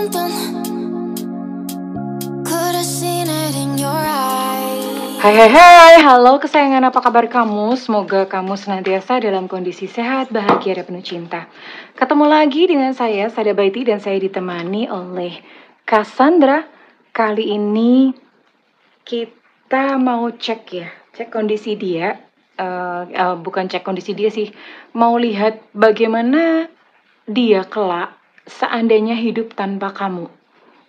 something. Could've seen it in your eyes. Hai, halo kesayangan, apa kabar kamu? Semoga kamu senantiasa dalam kondisi sehat, bahagia, dan penuh cinta. Ketemu lagi dengan saya, Sada Baiti, dan saya ditemani oleh Cassandra. Kali ini kita mau cek kondisi dia. Bukan cek kondisi dia sih, mau lihat bagaimana dia kelak seandainya hidup tanpa kamu.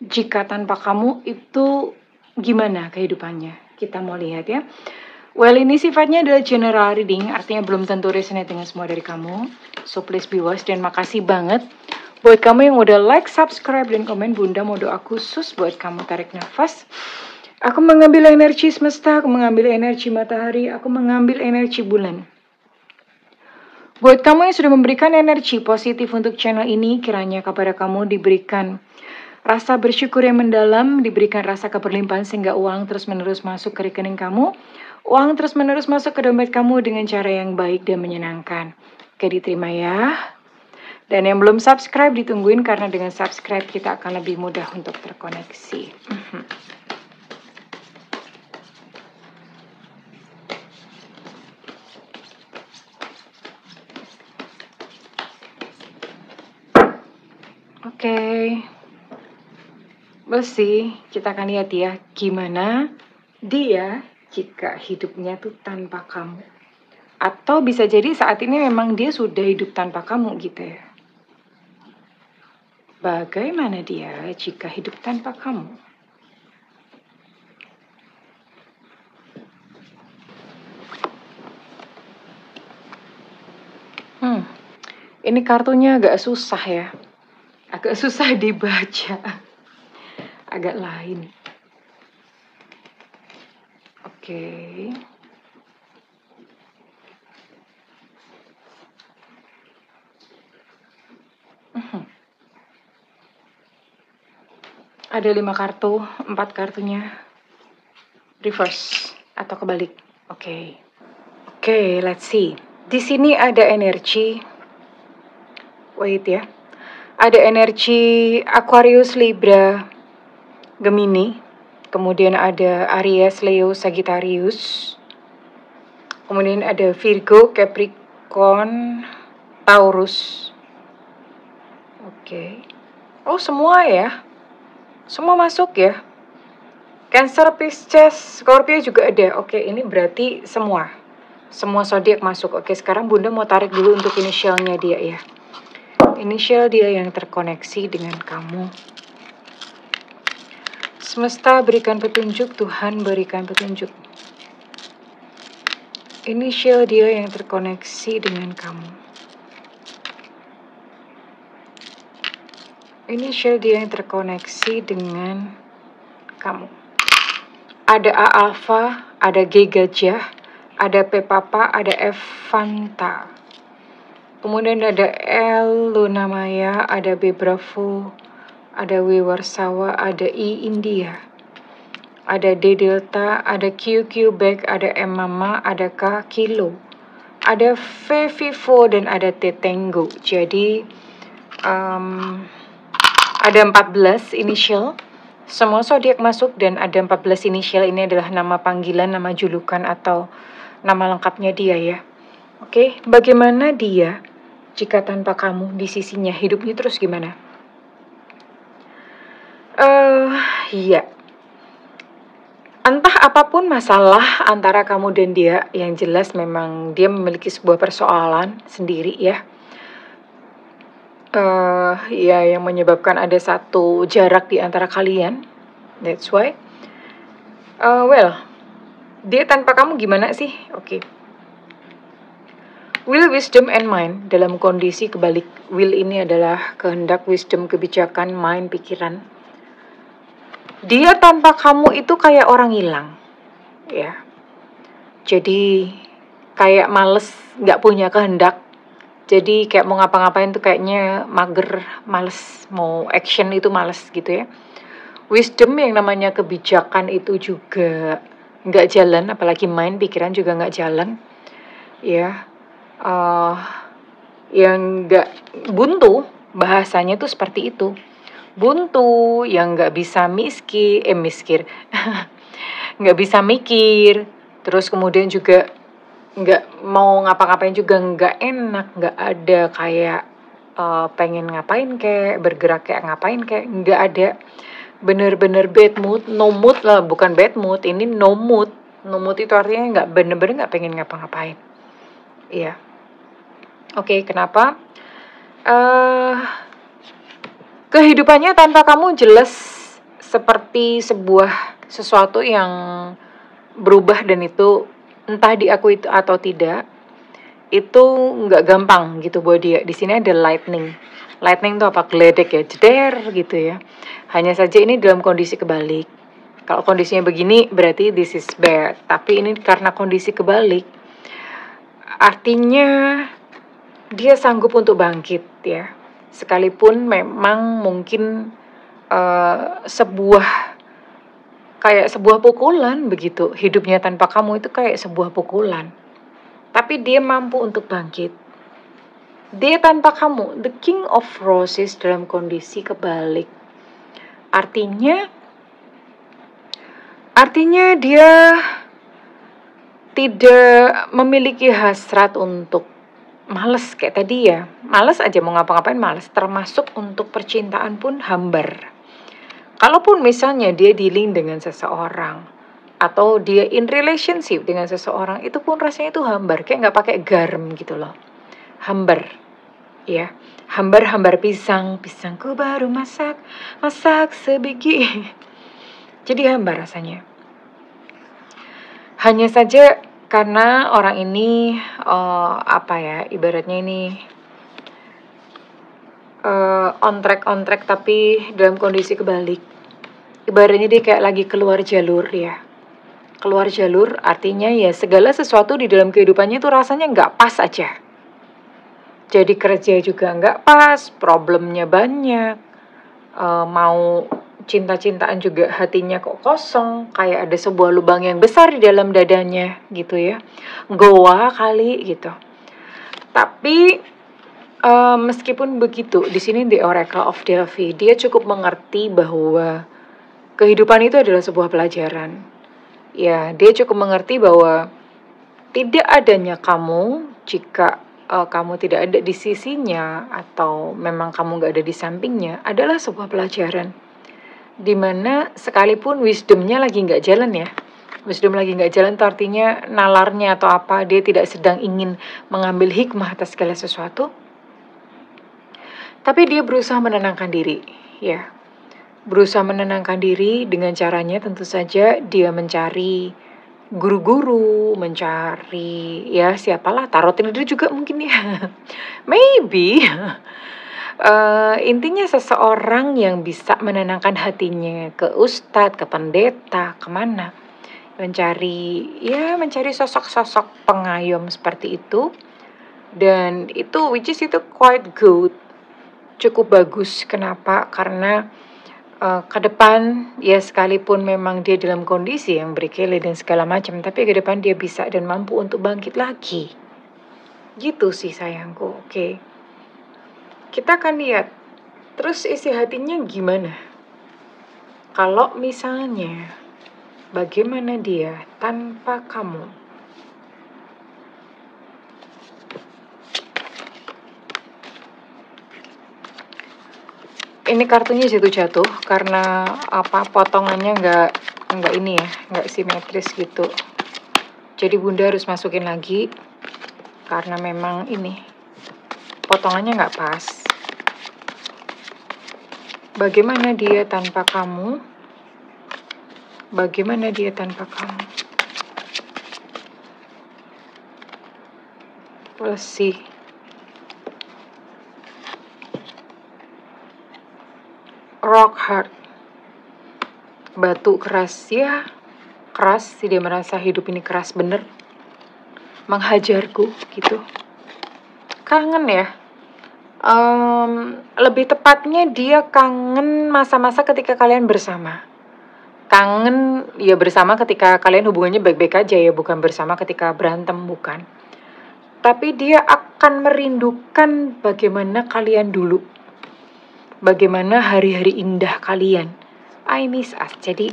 Jika tanpa kamu itu gimana kehidupannya? Kita mau lihat ya. Well, ini sifatnya adalah general reading, artinya belum tentu resonate dengan semua dari kamu. So please be wise, dan makasih banget buat kamu yang udah like, subscribe, dan komen. Bunda mau doa khusus buat kamu. Tarik nafas. Aku mengambil energi semesta, aku mengambil energi matahari, aku mengambil energi bulan. Buat kamu yang sudah memberikan energi positif untuk channel ini, kiranya kepada kamu diberikan rasa bersyukur yang mendalam, diberikan rasa keberlimpahan sehingga uang terus-menerus masuk ke rekening kamu, uang terus-menerus masuk ke dompet kamu dengan cara yang baik dan menyenangkan. Oke, diterima ya. Dan yang belum subscribe ditungguin, karena dengan subscribe kita akan lebih mudah untuk terkoneksi. Oke. Bersih, kita akan lihat ya gimana dia jika hidupnya tuh tanpa kamu. Atau bisa jadi saat ini memang dia sudah hidup tanpa kamu gitu ya. Bagaimana dia jika hidup tanpa kamu? Ini kartunya agak susah ya. Agak susah dibaca. Agak lain. Oke. Ada 5 kartu, 4 kartunya reverse atau kebalik. Oke, let's see. Di sini ada energi. Wait ya. Ada energi Aquarius, Libra, Gemini. Kemudian ada Aries, Leo, Sagittarius. Kemudian ada Virgo, Capricorn, Taurus. Oke. Oh, semua ya. Semua masuk ya. Cancer, Pisces, Scorpio juga ada. Oke, ini berarti semua zodiak masuk. Oke, sekarang Bunda mau tarik dulu untuk inisialnya dia ya. Inisial dia yang terkoneksi dengan kamu. Semesta berikan petunjuk, Tuhan berikan petunjuk. Inisial dia yang terkoneksi dengan kamu. Inisial dia yang terkoneksi dengan kamu. Ada A Alpha, ada G Gajah, ada P Papa, ada F Fanta. Kemudian ada L Luna Maya, ada B Bravo, ada W Warsawa, ada I India, ada D Delta, ada Q Quebec, ada M Mama, ada K Kilo, ada V Vivo, dan ada T Tango. Jadi ada 14 inisial. Semua zodiak masuk, dan ada 14 inisial. Ini adalah nama panggilan, nama julukan, atau nama lengkapnya dia ya. Oke, bagaimana dia jika tanpa kamu di sisinya? Hidupnya terus gimana? Ya. Entah apapun masalah antara kamu dan dia, yang jelas memang dia memiliki sebuah persoalan sendiri ya. Ya, yang menyebabkan ada satu jarak di antara kalian. That's why. Dia tanpa kamu gimana sih? Oke. Will, wisdom, and mind dalam kondisi kebalik. Will ini adalah kehendak, wisdom, kebijakan, mind, pikiran. Dia tanpa kamu itu kayak orang hilang, ya. Jadi kayak males, nggak punya kehendak. Jadi kayak mau ngapa-ngapain tuh kayaknya mager, males, mau action itu males gitu ya. Wisdom yang namanya kebijakan itu juga nggak jalan, apalagi mind, pikiran juga nggak jalan, ya. Yang nggak buntu, bahasanya tuh seperti itu. buntu, yang nggak bisa nggak bisa mikir, terus kemudian juga nggak mau ngapa-ngapain juga nggak enak, nggak ada kayak pengen ngapain kayak bergerak kayak ngapain kayak nggak ada, bener-bener bad mood, no mood lah, bukan bad mood, ini no mood. No mood itu artinya nggak bener-bener nggak pengen ngapa-ngapain. Iya. Oke, kenapa? Kehidupannya tanpa kamu jelas seperti sesuatu yang berubah, dan itu entah diakui itu atau tidak, itu nggak gampang gitu buat dia. Di sini ada lightning. Lightning itu apa? Geledek ya, jeder gitu ya. Hanya saja ini dalam kondisi kebalik. Kalau kondisinya begini berarti this is bad. Tapi ini karena kondisi kebalik, artinya dia sanggup untuk bangkit ya. Sekalipun memang mungkin kayak sebuah pukulan begitu. Hidupnya tanpa kamu itu kayak sebuah pukulan. Tapi dia mampu untuk bangkit. Dia tanpa kamu, the King of Roses dalam kondisi kebalik. Artinya dia tidak memiliki hasrat untuk males kayak tadi ya. Males aja mau ngapa-ngapain males, termasuk untuk percintaan pun hambar. Kalaupun misalnya dia dealing dengan seseorang atau dia in relationship dengan seseorang, itu pun rasanya itu hambar, kayak nggak pakai garam gitu loh. Hambar, ya. Hambar pisangku baru masak sebiji. Jadi hambar rasanya. Hanya saja karena orang ini ibaratnya ini on track tapi dalam kondisi kebalik. Ibaratnya dia kayak lagi keluar jalur ya. Keluar jalur artinya ya segala sesuatu di dalam kehidupannya itu rasanya nggak pas aja. Jadi kerja juga nggak pas, problemnya banyak, mau cinta-cintaan juga hatinya kok kosong, kayak ada sebuah lubang yang besar di dalam dadanya gitu ya, goa kali gitu. Tapi meskipun begitu, di sini The Oracle of Delphi, dia cukup mengerti bahwa kehidupan itu adalah sebuah pelajaran. Ya, dia cukup mengerti bahwa tidak adanya kamu jika kamu tidak ada di sisinya atau memang kamu gak ada di sampingnya adalah sebuah pelajaran. Dimana sekalipun wisdomnya lagi gak jalan ya. Wisdom lagi gak jalan itu artinya nalarnya atau apa, dia tidak sedang ingin mengambil hikmah atas segala sesuatu. Tapi dia berusaha menenangkan diri ya. Berusaha menenangkan diri dengan caranya tentu saja dia mencari guru-guru, mencari ya siapalah, tarot reader juga mungkin ya. Maybe intinya seseorang yang bisa menenangkan hatinya, ke ustadz, ke pendeta, kemana, mencari sosok-sosok pengayom seperti itu. Dan itu which is itu quite good, cukup bagus. Kenapa? Karena ke depan ya sekalipun memang dia dalam kondisi yang berkele dan segala macam, tapi ke depan dia bisa dan mampu untuk bangkit lagi. Gitu sih sayangku. Oke. Kita akan lihat terus isi hatinya gimana. Kalau misalnya bagaimana dia tanpa kamu. Ini kartunya jatuh-jatuh karena potongannya nggak ini ya, nggak simetris gitu. Jadi bunda harus masukin lagi karena memang ini potongannya nggak pas. Bagaimana dia tanpa kamu? Bagaimana dia tanpa kamu? We'll see. Rock hard, batu keras ya, keras sih, dia merasa hidup ini keras bener, menghajarku gitu. Kangen ya, lebih tepatnya dia kangen masa-masa ketika kalian bersama. Kangen ya bersama ketika kalian hubungannya baik-baik aja ya, bukan bersama ketika berantem, bukan. Tapi dia akan merindukan bagaimana kalian dulu. bagaimana hari-hari indah kalian. I miss us. Jadi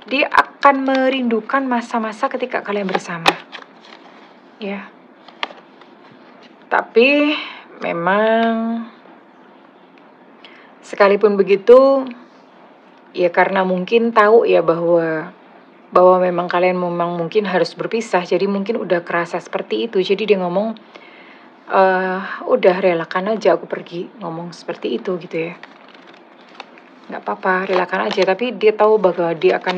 dia akan merindukan masa-masa ketika kalian bersama. Ya. Tapi memang sekalipun begitu, ya karena mungkin tahu ya bahwa memang kalian memang mungkin harus berpisah. Jadi mungkin udah kerasa seperti itu. Jadi dia ngomong, udah relakan aja aku pergi. Ngomong seperti itu gitu ya. Nggak apa-apa, relakan aja. Tapi dia tahu bahwa dia akan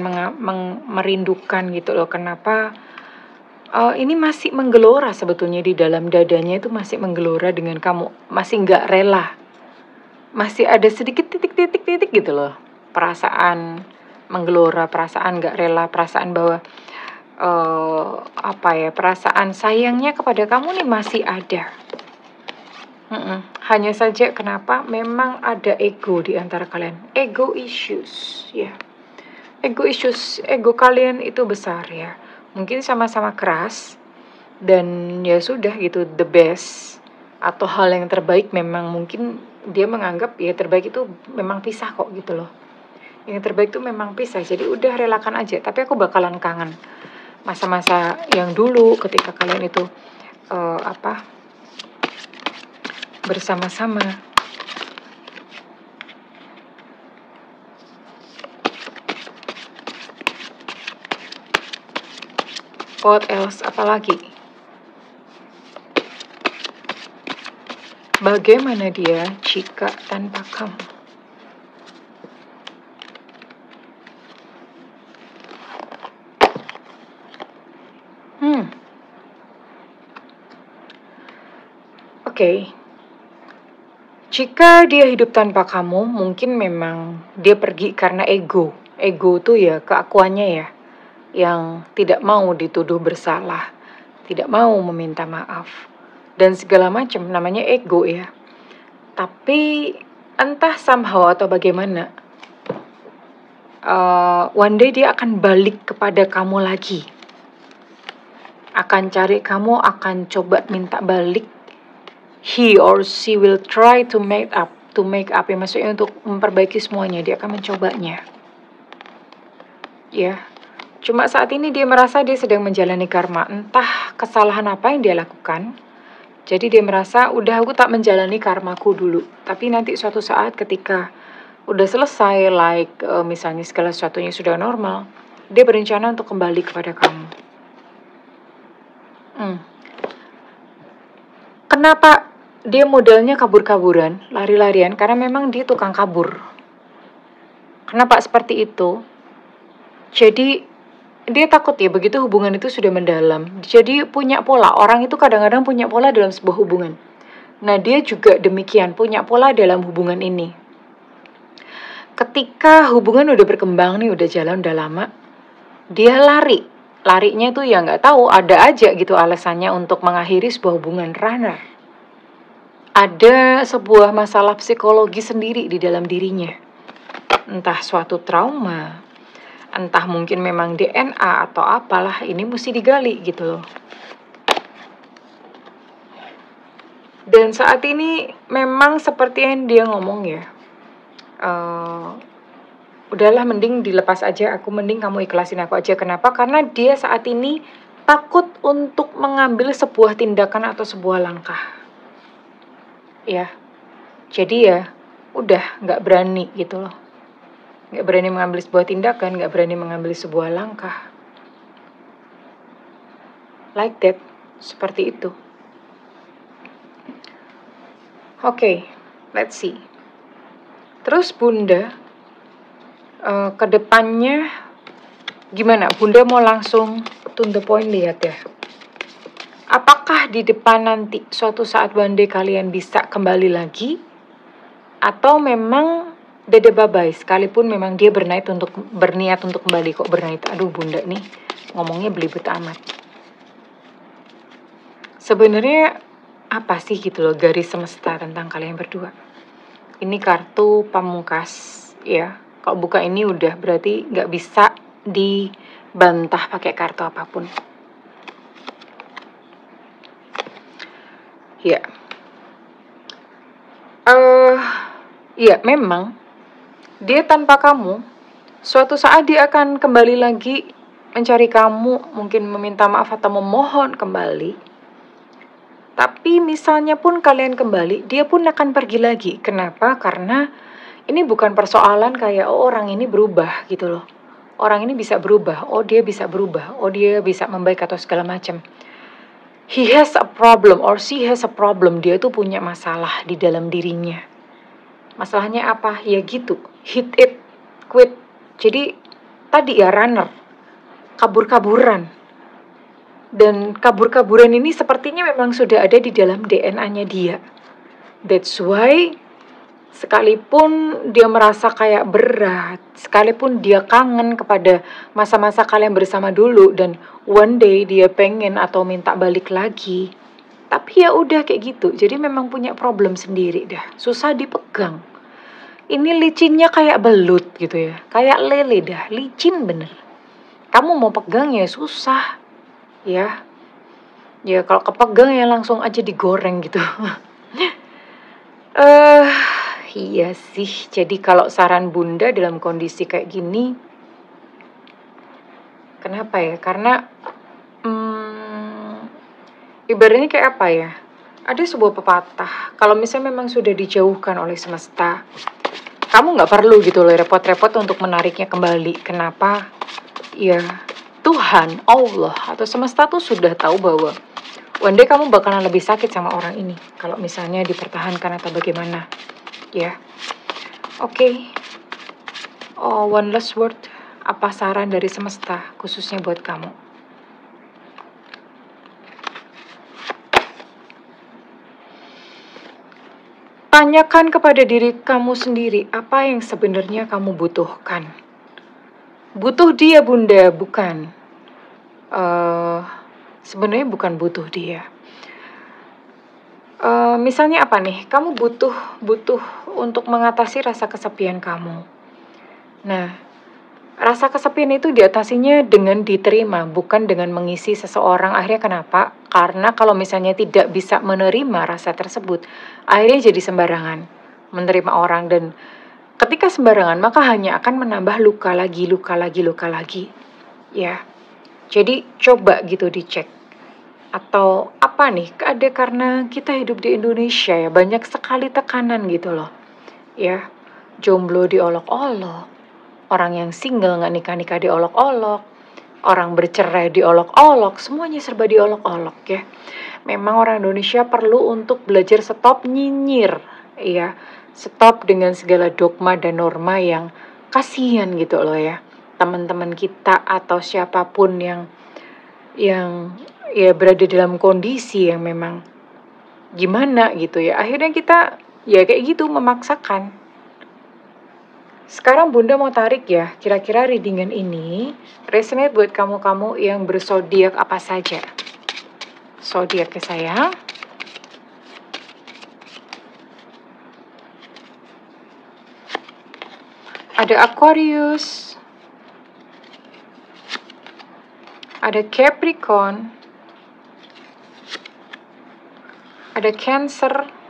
merindukan gitu loh. Kenapa? Ini masih menggelora sebetulnya di dalam dadanya itu masih menggelora dengan kamu. Masih nggak rela. Masih ada sedikit titik-titik gitu loh. Perasaan menggelora, perasaan nggak rela, perasaan bahwa perasaan sayangnya kepada kamu nih masih ada. Hanya saja kenapa memang ada ego di antara kalian. Ego issues, ya. Ego kalian itu besar ya. Mungkin sama-sama keras dan ya sudah gitu the best atau hal yang terbaik memang mungkin dia menganggap ya terbaik itu memang pisah kok gitu loh. Yang terbaik itu memang pisah. Jadi udah relakan aja. Tapi aku bakalan kangen masa-masa yang dulu ketika kalian itu bersama-sama. What else? Apalagi? Bagaimana dia jika tanpa kamu? Oke. Jika dia hidup tanpa kamu, mungkin memang dia pergi karena ego. Ego tuh ya keakuannya ya, yang tidak mau dituduh bersalah, tidak mau meminta maaf, dan segala macam, namanya ego ya. Tapi entah somehow atau bagaimana, one day dia akan balik kepada kamu lagi. Akan cari kamu, akan coba minta balik. He or she will try to make up ya, maksudnya untuk memperbaiki semuanya, dia akan mencobanya. Ya, cuma saat ini dia merasa dia sedang menjalani karma, entah kesalahan apa yang dia lakukan. Jadi dia merasa udah aku tak menjalani karmaku dulu, tapi nanti suatu saat ketika udah selesai, misalnya segala sesuatunya sudah normal, dia berencana untuk kembali kepada kamu. Kenapa dia modelnya kabur-kaburan, lari-larian? Karena memang dia tukang kabur. Kenapa seperti itu? Jadi dia takut ya begitu hubungan itu sudah mendalam. Jadi punya pola. Orang itu kadang-kadang punya pola dalam sebuah hubungan. Nah dia juga demikian, punya pola dalam hubungan ini. Ketika hubungan udah berkembang nih, udah jalan udah lama, dia lari. Larinya tuh ya nggak tahu, ada aja gitu alasannya untuk mengakhiri sebuah hubungan. Runner. Ada sebuah masalah psikologi sendiri di dalam dirinya. Entah suatu trauma, entah mungkin memang DNA atau apalah, ini mesti digali gitu loh. Dan saat ini memang seperti yang dia ngomong ya, udahlah mending dilepas aja, mending kamu ikhlasin aku aja. Kenapa? Karena dia saat ini takut untuk mengambil sebuah tindakan atau sebuah langkah. Ya, jadi ya udah gak berani gitu loh. Gak berani mengambil sebuah tindakan, gak berani mengambil sebuah langkah. Like that, seperti itu. Oke, let's see. Terus Bunda, kedepannya gimana? Bunda mau langsung to the point, lihat ya. Apakah di depan nanti suatu saat one day kalian bisa kembali lagi? Atau memang dede babai, sekalipun memang dia berniat untuk kembali. Kok berniat? Aduh Bunda nih, ngomongnya belibet amat. Sebenarnya apa sih gitu loh garis semesta tentang kalian berdua? Ini kartu pamungkas ya. Kalau buka ini udah berarti gak bisa dibantah pakai kartu apapun. Ya. Ya, memang dia tanpa kamu, suatu saat dia akan kembali lagi mencari kamu, mungkin meminta maaf atau memohon kembali. Tapi misalnya pun kalian kembali, dia pun akan pergi lagi. Kenapa? Karena ini bukan persoalan kayak orang ini berubah gitu loh. Orang ini bisa berubah, dia bisa berubah, dia bisa membaik atau segala macam. He has a problem or she has a problem. Dia tuh punya masalah di dalam dirinya. Masalahnya apa? Ya gitu, hit it, quit. Jadi tadi ya runner, kabur-kaburan. Dan kabur-kaburan ini sepertinya memang sudah ada di dalam DNA-nya dia. That's why sekalipun dia merasa kayak berat, sekalipun dia kangen kepada masa-masa kalian bersama dulu dan one day dia pengen atau minta balik lagi. Tapi ya udah kayak gitu. Jadi memang punya problem sendiri dah. Susah dipegang. Ini licinnya kayak belut gitu ya. Kayak lele dah, licin bener. Kamu mau pegang ya susah. Ya. Ya kalau kepegang ya langsung aja digoreng gitu. Iya sih. Jadi kalau saran Bunda dalam kondisi kayak gini, kenapa ya? Karena ibaratnya kayak apa ya? Ada sebuah pepatah, kalau misalnya memang sudah dijauhkan oleh semesta, kamu nggak perlu gitu loh repot-repot untuk menariknya kembali. Kenapa? Ya Tuhan, Allah atau semesta tuh sudah tahu bahwa one day kamu bakalan lebih sakit sama orang ini kalau misalnya dipertahankan atau bagaimana. Ya, oke. One last word. Apa saran dari semesta khususnya buat kamu? Tanyakan kepada diri kamu sendiri apa yang sebenarnya kamu butuhkan. Butuh dia Bunda, bukan. Sebenarnya bukan butuh dia. Misalnya apa nih? Kamu butuh untuk mengatasi rasa kesepian kamu. Nah, rasa kesepian itu diatasinya dengan diterima, bukan dengan mengisi seseorang. Akhirnya kenapa? Karena kalau misalnya tidak bisa menerima rasa tersebut, akhirnya jadi sembarangan menerima orang. Dan ketika sembarangan, maka hanya akan menambah luka lagi. Ya, jadi coba gitu dicek. Atau apa nih, ada karena kita hidup di Indonesia ya, banyak sekali tekanan gitu loh. Ya, jomblo diolok-olok. Orang yang single nggak nikah-nikah diolok-olok, orang bercerai diolok-olok, semuanya serba diolok-olok ya. Memang orang Indonesia perlu untuk belajar stop nyinyir, ya, stop dengan segala dogma dan norma yang kasihan gitu loh ya. Teman-teman kita atau siapapun yang ya berada dalam kondisi yang memang gimana gitu ya. Akhirnya kita ya kayak gitu memaksakan. Sekarang Bunda mau tarik ya, kira-kira readingan ini resonate buat kamu-kamu yang berzodiak apa saja. Zodiak ya sayang. Ada Aquarius. Ada Capricorn. Ada Cancer.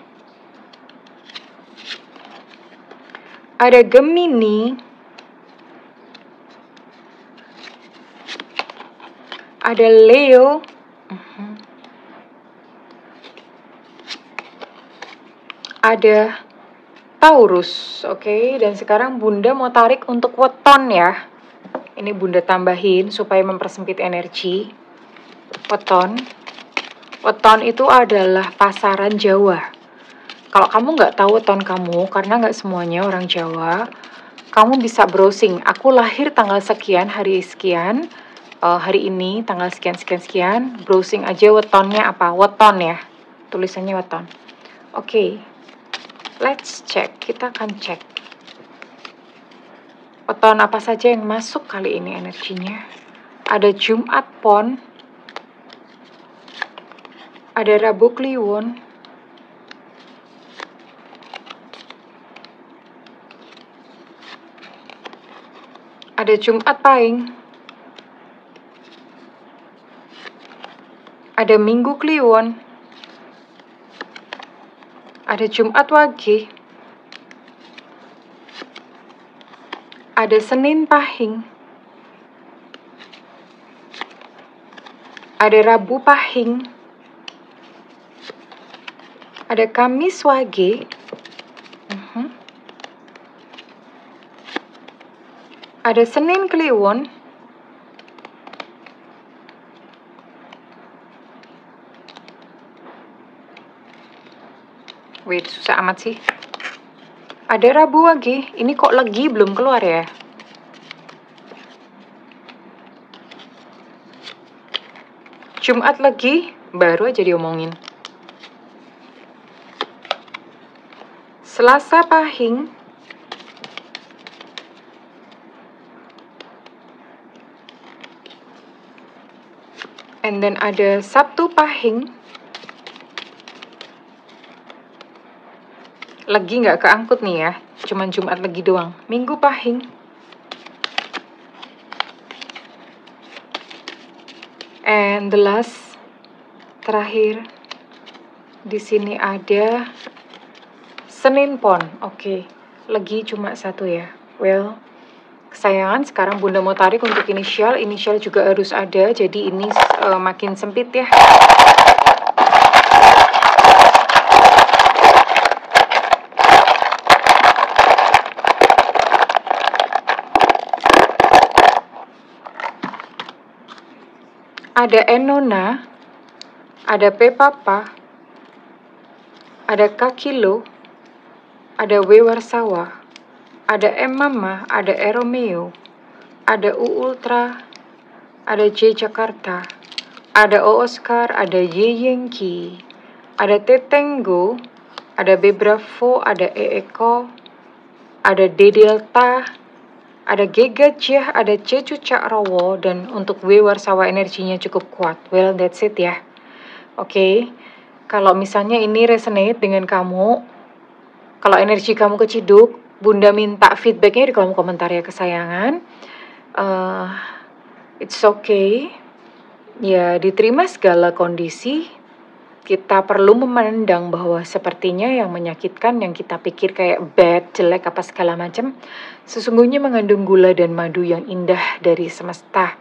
Ada Gemini, ada Leo, ada Taurus, oke. Dan sekarang Bunda mau tarik untuk weton ya. Ini Bunda tambahin supaya mempersempit energi. Weton itu adalah pasaran Jawa. Kalau kamu nggak tahu weton kamu, karena nggak semuanya orang Jawa, kamu bisa browsing. Aku lahir tanggal sekian, hari sekian, hari ini tanggal sekian. Browsing aja wetonnya apa? Weton ya, tulisannya weton. Oke, let's check. Kita akan cek weton apa saja yang masuk kali ini energinya. Ada Jumat Pon, ada Rabu Kliwon, ada Jumat Pahing, ada Minggu Kliwon, ada Jumat Wage, Ada Senin pahing. Ada Rabu pahing. Ada Kamis wage. Ada Senin kliwon. Wait, susah amat sih. Ada Rabu wage. Ini kok legi belum keluar ya? Jumat legi, baru aja diomongin. Selasa pahing. And then ada Sabtu pahing. Legi nggak keangkut nih ya, cuman Jumat legi doang. Minggu pahing. And the last, terakhir, di sini ada Senin pon. Oke, legi cuma satu ya. Well, kesayangan, sekarang Bunda mau tarik untuk inisial. Inisial juga harus ada, jadi ini makin sempit ya. Ada Enona, ada P Papa, ada K Kilo, ada W Warsawa, ada M Mama, ada E Romeo, ada U Ultra, ada J Jakarta, ada O Oscar, ada Y Yankee, ada T Tango, ada B Bravo, ada E Eko, ada D Delta, ada G Gajah, ada C Cucak Rowo, dan untuk W Warsawa energinya cukup kuat. Well, that's it ya. Oke, kalau misalnya ini resonate dengan kamu, kalau energi kamu keciduk, Bunda minta feedbacknya di kolom komentar ya kesayangan. It's okay. Ya, diterima segala kondisi. Kita perlu memandang bahwa sepertinya yang menyakitkan, yang kita pikir kayak bad, jelek, apa segala macam, sesungguhnya mengandung gula dan madu yang indah dari semesta.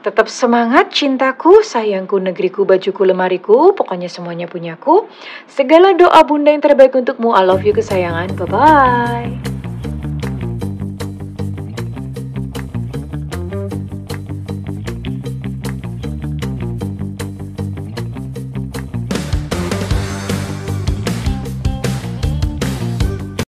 Tetap semangat cintaku, sayangku, negeriku, bajuku, lemariku, pokoknya semuanya punyaku. Segala doa Bunda yang terbaik untukmu. I love you kesayangan, bye-bye.